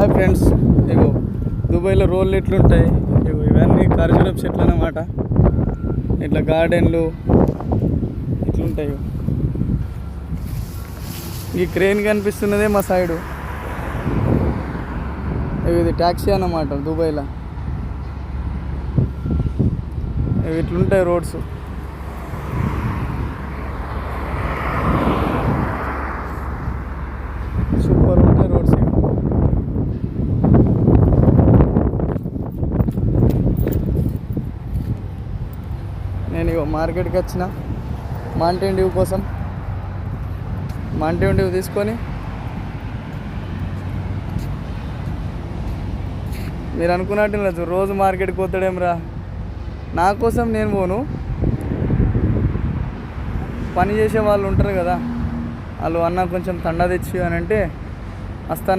Hi friends, ఇగో దుబాయ్లో రోడ్లు ఎట్లుంటాయి. ఇగో ఇవన్నీ ఖర్జూరపు చెట్లు అన్నమాట. ఇట్లా గార్డెన్లు ఇట్లుంటాయి. ఈ క్రేన్ కనిపిస్తున్నదే మా సైడు. ఇది ట్యాక్సీ అన్నమాట దుబాయ్లో. ఇవి ఇట్లుంటాయి రోడ్స్. సూపర్ ఉంటాయి రోడ్స్. నేను ఇగో మార్కెట్కి వచ్చిన మౌంటైన్ డ్యూ కోసం. మౌంటైన్ డ్యూ తీసుకొని మీరు అనుకున్నట్టు లేదు, రోజు మార్కెట్కి పోతాడేమ్రా. నా కోసం నేను పోను, పని చేసే వాళ్ళు ఉంటారు కదా, వాళ్ళు అన్న కొంచెం తండా తెచ్చి అని అంటే వస్తాను.